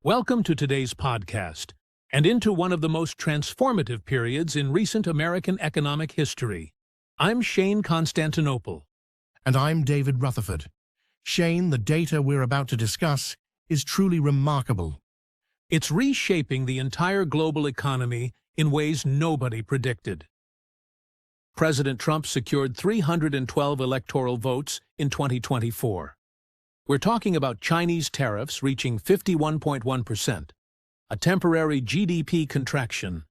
Welcome to today's podcast, and into one of the most transformative periods in recent American economic history. I'm Shane Constantinople. And I'm David Rutherford. Shane, the data we're about to discuss is truly remarkable. It's reshaping the entire global economy in ways nobody predicted. President Trump secured 312 electoral votes in 2024. We're talking about Chinese tariffs reaching 51.1%, a temporary GDP contraction,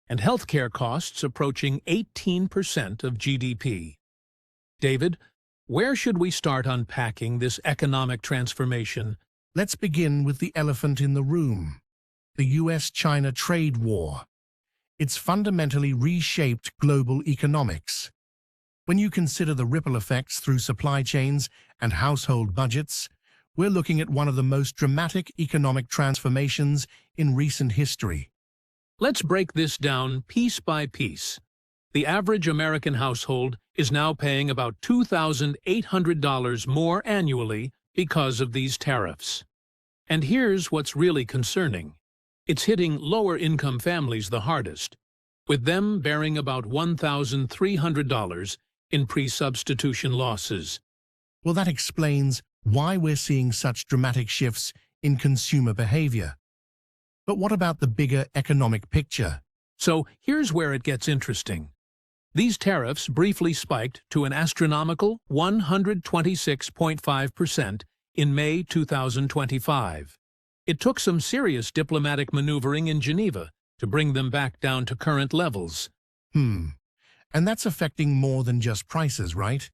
and healthcare costs approaching 18% of GDP. David, where should we start unpacking this economic transformation? Let's begin with the elephant in the room, the US-China trade war. It's fundamentally reshaped global economics. When you consider the ripple effects through supply chains and household budgets, we're looking at one of the most dramatic economic transformations in recent history. Let's break this down piece by piece. The average American household is now paying about $2,800 more annually because of these tariffs. And here's what's really concerning. It's hitting lower-income families the hardest, with them bearing about $1,300 in pre-substitution losses. Well, that explains why we're seeing such dramatic shifts in consumer behavior. But what about the bigger economic picture? So here's where it gets interesting. These tariffs briefly spiked to an astronomical 126.5% in May 2025. It took some serious diplomatic maneuvering in Geneva to bring them back down to current levels. And that's affecting more than just prices, right?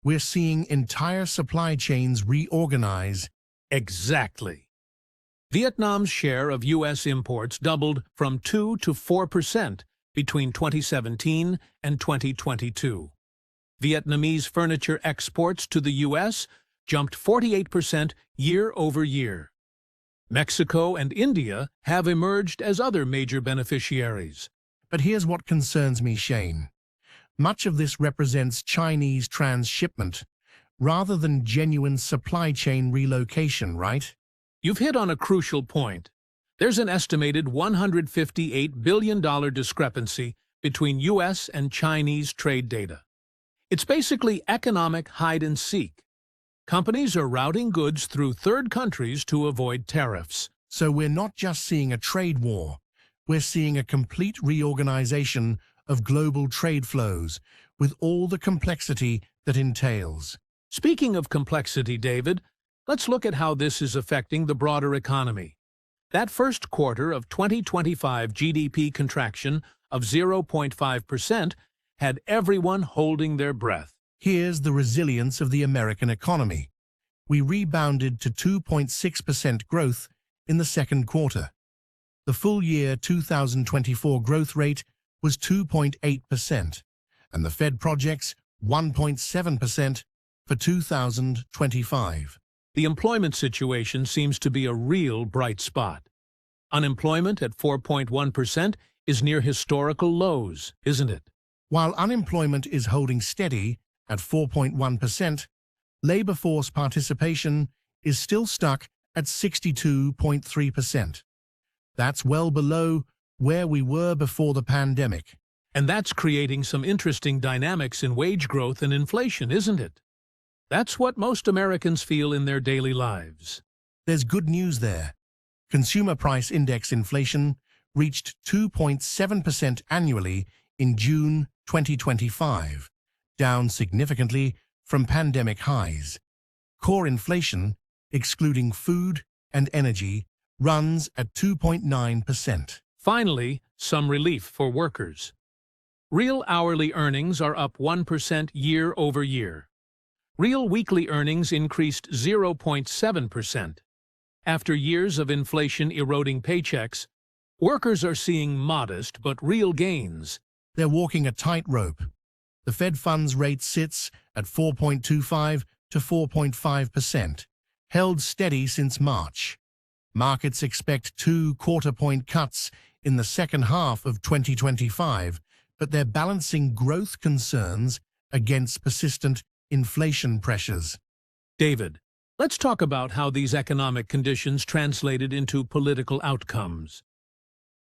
We're seeing entire supply chains reorganize. Exactly. Vietnam's share of U.S. imports doubled from 2 to 4% between 2017 and 2022. Vietnamese furniture exports to the U.S. jumped 48% year over year. Mexico and India have emerged as other major beneficiaries. But here's what concerns me, Shane. Much of this represents Chinese transshipment, rather than genuine supply chain relocation, right? You've hit on a crucial point. There's an estimated $158 billion discrepancy between U.S. and Chinese trade data. It's basically economic hide-and-seek. Companies are routing goods through third countries to avoid tariffs. So we're not just seeing a trade war, we're seeing a complete reorganization of global trade flows, with all the complexity that entails. Speaking of complexity, David, let's look at how this is affecting the broader economy. That first quarter of 2025 GDP contraction of 0.5% had everyone holding their breath. Here's the resilience of the American economy. We rebounded to 2.6% growth in the second quarter. The full year 2024 growth rate was 2.8%, and the Fed projects 1.7% for 2025. The employment situation seems to be a real bright spot. Unemployment at 4.1% is near historical lows, isn't it? While unemployment is holding steady at 4.1%, labor force participation is still stuck at 62.3%. That's well below where we were before the pandemic. And that's creating some interesting dynamics in wage growth and inflation, isn't it? That's what most Americans feel in their daily lives. There's good news there. Consumer Price Index inflation reached 2.7% annually in June 2025, down significantly from pandemic highs. Core inflation, excluding food and energy, runs at 2.9%. Finally, some relief for workers. Real hourly earnings are up 1% year over year. Real weekly earnings increased 0.7%. After years of inflation eroding paychecks, workers are seeing modest but real gains. They're walking a tightrope. The Fed funds rate sits at 4.25 to 4.5%, held steady since March. Markets expect 2 quarter-point cuts in the second half of 2025, but they're balancing growth concerns against persistent inflation pressures. David, Let's talk about how these economic conditions translated into political outcomes.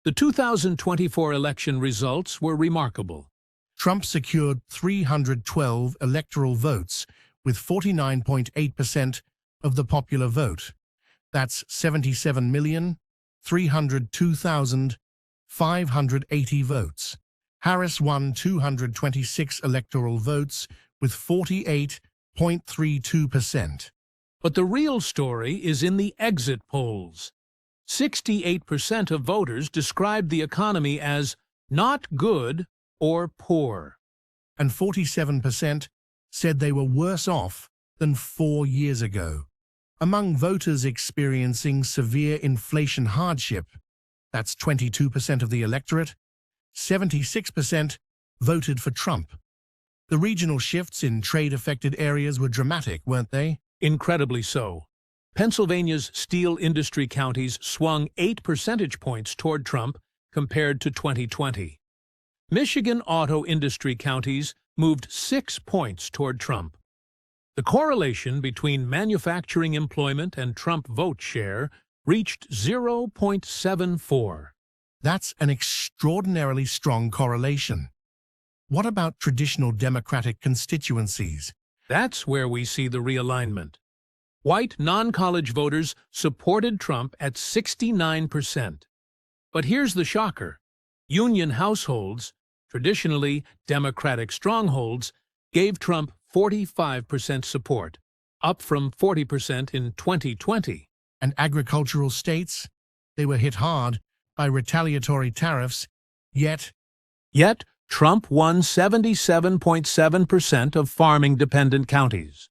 The 2024 election results were remarkable. Trump secured 312 electoral votes with 49.8% of the popular vote. That's 77,302,580 votes. Harris won 226 electoral votes with 48.32%. But the real story is in the exit polls. 68% of voters described the economy as not good or poor. And 47% said they were worse off than 4 years ago. Among voters experiencing severe inflation hardship, that's 22% of the electorate, 76% voted for Trump. The regional shifts in trade-affected areas were dramatic, weren't they? Incredibly so. Pennsylvania's steel industry counties swung 8 percentage points toward Trump compared to 2020. Michigan auto industry counties moved 6 points toward Trump. The correlation between manufacturing employment and Trump vote share reached 0.74. That's an extraordinarily strong correlation. What about traditional Democratic constituencies? That's where we see the realignment. White non-college voters supported Trump at 69%. But here's the shocker. Union households, traditionally Democratic strongholds, gave Trump 45% support, up from 40% in 2020. And agricultural states? They were hit hard by retaliatory tariffs, yet Trump won 77.7% of farming-dependent counties.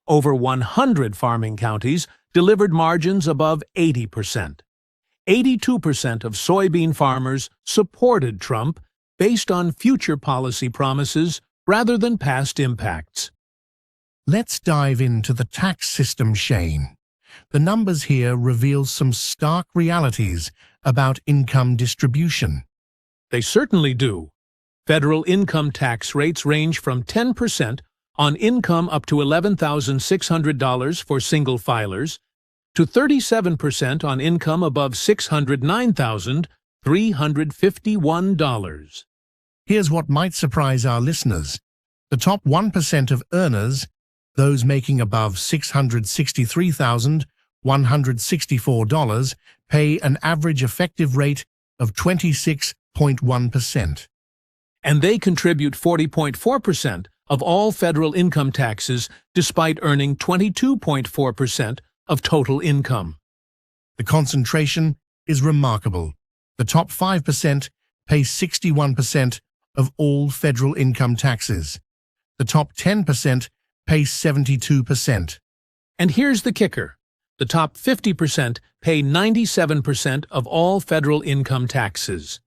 Over 100 farming counties delivered margins above 80%. 82% of soybean farmers supported Trump based on future policy promises rather than past impacts. Let's dive into the tax system, Shane. The numbers here reveal some stark realities about income distribution. They certainly do. Federal income tax rates range from 10% on income up to $11,600 for single filers to 37% on income above $609,351. Here's what might surprise our listeners. The top 1% of earners, those making above $663,164, pay an average effective rate of 26.1%. And they contribute 40.4% of all federal income taxes despite earning 22.4% of total income. The concentration is remarkable. The top 5% pay 61% of all federal income taxes. The top 10% pay 72%. And here's the kicker. The top 50% pay 97% of all federal income taxes.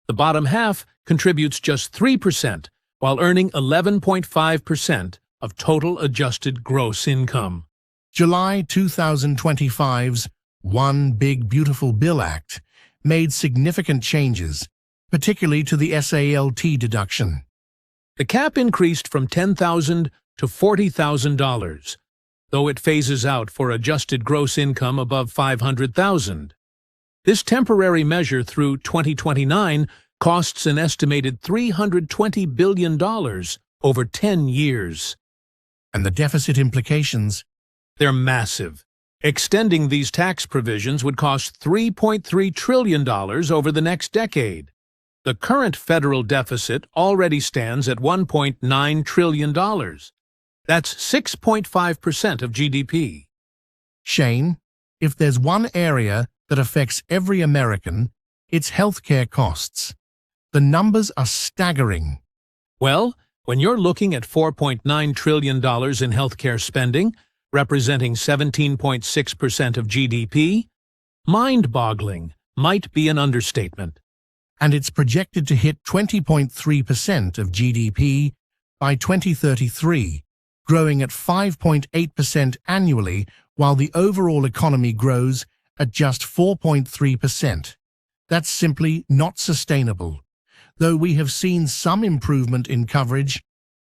The bottom half contributes just 3% while earning 11.5% of total adjusted gross income. July 2025's One Big Beautiful Bill Act made significant changes, particularly to the SALT deduction. The cap increased from $10,000 to $40,000, though it phases out for adjusted gross income above $500,000. This temporary measure through 2029 costs an estimated $320 billion over 10 years. And the deficit implications? They're massive. Extending these tax provisions would cost $3.3 trillion over the next decade. The current federal deficit already stands at $1.9 trillion. That's 6.5% of GDP. Shane, if there's one area that affects every American, it's healthcare costs. The numbers are staggering. Well, when you're looking at $4.9 trillion in healthcare spending, representing 17.6% of GDP, mind-boggling might be an understatement. And it's projected to hit 20.3% of GDP by 2033, growing at 5.8% annually, while the overall economy grows at just 4.3%. That's simply not sustainable. Though we have seen some improvement in coverage,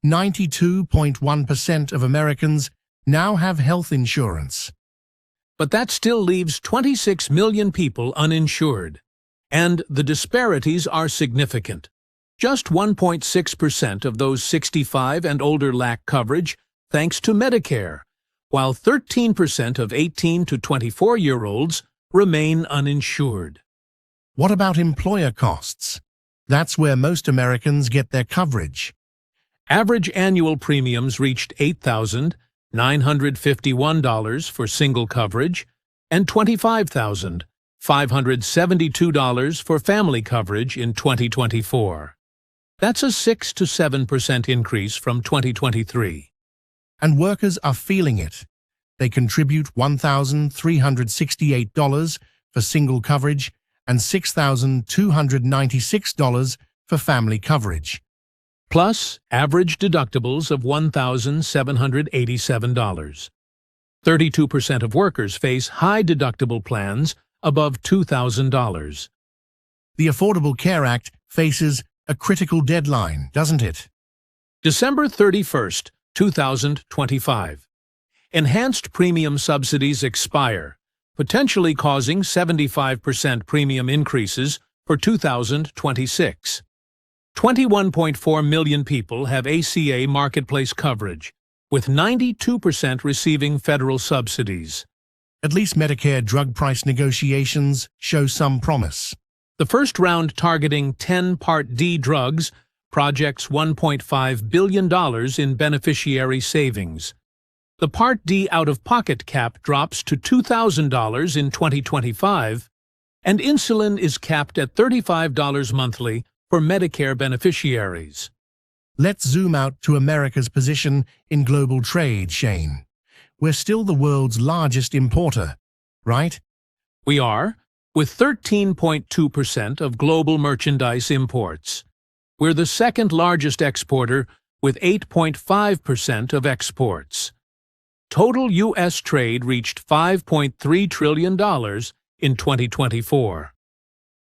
92.1% of Americans now have health insurance. But that still leaves 26 million people uninsured. And the disparities are significant. Just 1.6% of those 65 and older lack coverage thanks to Medicare, while 13% of 18 to 24-year-olds remain uninsured. What about employer costs? That's where most Americans get their coverage. Average annual premiums reached $8,951 for single coverage and $25,572 for family coverage in 2024. That's a 6 to 7% increase from 2023. And workers are feeling it. They contribute $1,368 for single coverage and $6,296 for family coverage. Plus, average deductibles of $1,787. 32% of workers face high deductible plans above $2,000. The Affordable Care Act faces a critical deadline, doesn't it? December 31st, 2025. Enhanced premium subsidies expire, potentially causing 75% premium increases for 2026. 21.4 million people have ACA marketplace coverage, with 92% receiving federal subsidies. At least Medicare drug price negotiations show some promise. The first round targeting 10 Part D drugs projects $1.5 billion in beneficiary savings. The Part D out-of-pocket cap drops to $2,000 in 2025, and insulin is capped at $35 monthly for Medicare beneficiaries. Let's zoom out to America's position in global trade, Shane. We're still the world's largest importer, right? We are, with 13.2% of global merchandise imports. We're the second largest exporter, with 8.5% of exports. Total U.S. trade reached $5.3 trillion in 2024.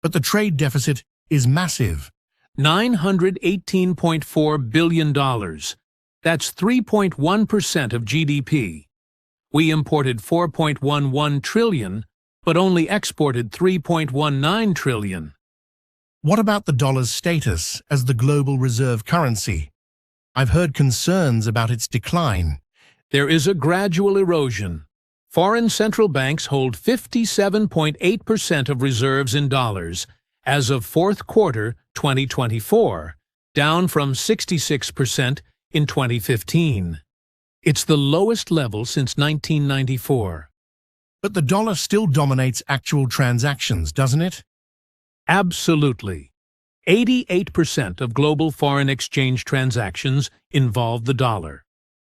But the trade deficit is massive. $918.4 billion. That's 3.1% of GDP. We imported $4.11 trillion, but only exported $3.19 trillion. What about the dollar's status as the global reserve currency? I've heard concerns about its decline. There is a gradual erosion. Foreign central banks hold 57.8% of reserves in dollars as of fourth quarter 2024, down from 66% in 2015. It's the lowest level since 1994. But the dollar still dominates actual transactions, doesn't it? Absolutely. 88% of global foreign exchange transactions involve the dollar.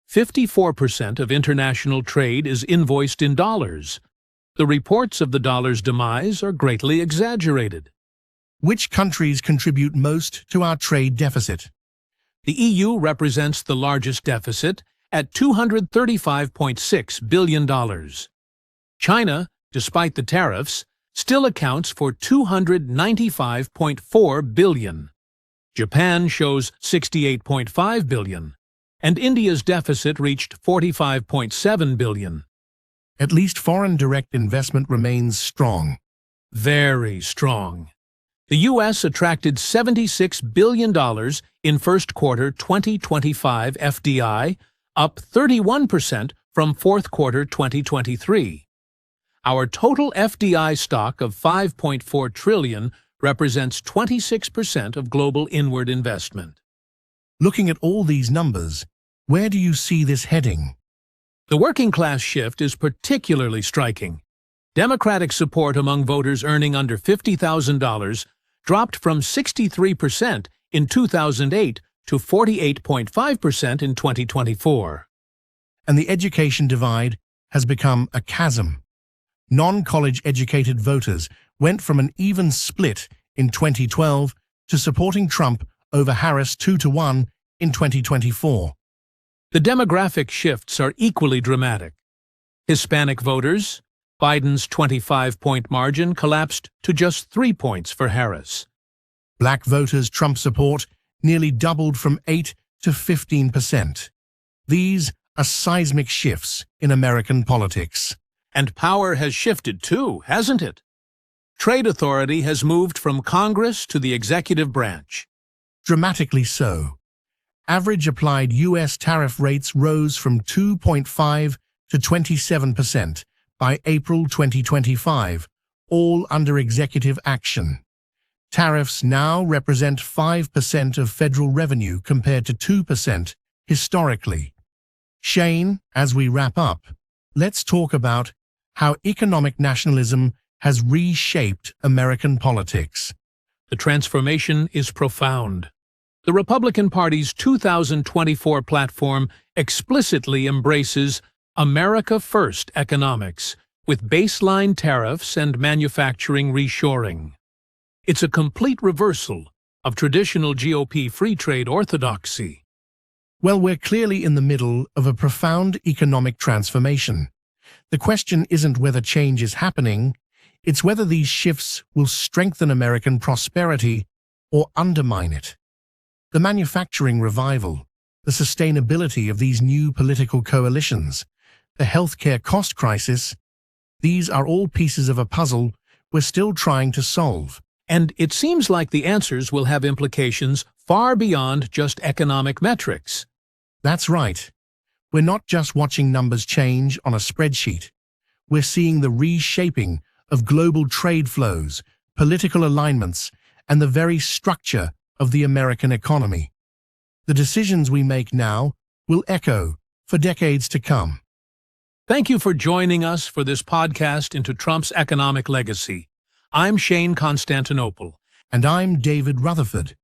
54% of international trade is invoiced in dollars. The reports of the dollar's demise are greatly exaggerated. Which countries contribute most to our trade deficit? The EU represents the largest deficit at $235.6 billion. China, despite the tariffs, still accounts for $295.4 billion. Japan shows $68.5 billion, and India's deficit reached $45.7 billion. At least foreign direct investment remains strong. Very strong. The U.S. attracted $76 billion in first quarter 2025 FDI, up 31% from fourth quarter 2023. Our total FDI stock of $5.4 trillion represents 26% of global inward investment. Looking at all these numbers, where do you see this heading? The working class shift is particularly striking. Democratic support among voters earning under $50,000 dropped from 63% in 2008 to 48.5% in 2024. And the education divide has become a chasm. Non-college educated voters went from an even split in 2012 to supporting Trump over Harris 2-1 in 2024. The demographic shifts are equally dramatic. Hispanic voters, Biden's 25-point margin collapsed to just 3 points for Harris. Black voters' Trump support nearly doubled from 8 to 15%. These are seismic shifts in American politics. And power has shifted too, hasn't it? Trade authority has moved from Congress to the executive branch. Dramatically so. Average applied U.S. tariff rates rose from 2.5 to 27% by April 2025, all under executive action. Tariffs now represent 5% of federal revenue compared to 2% historically. Shane, as we wrap up, let's talk about how economic nationalism has reshaped American politics. The transformation is profound. The Republican Party's 2024 platform explicitly embraces America First economics, with baseline tariffs and manufacturing reshoring. It's a complete reversal of traditional GOP free trade orthodoxy. Well, we're clearly in the middle of a profound economic transformation. The question isn't whether change is happening, it's whether these shifts will strengthen American prosperity or undermine it. The manufacturing revival, the sustainability of these new political coalitions, the healthcare cost crisis, these are all pieces of a puzzle we're still trying to solve. And it seems like the answers will have implications far beyond just economic metrics. That's right. We're not just watching numbers change on a spreadsheet. We're seeing the reshaping of global trade flows, political alignments, and the very structure of the American economy. The decisions we make now will echo for decades to come. Thank you for joining us for this podcast into Trump's economic legacy. I'm Shane Constantinople. And I'm David Rutherford.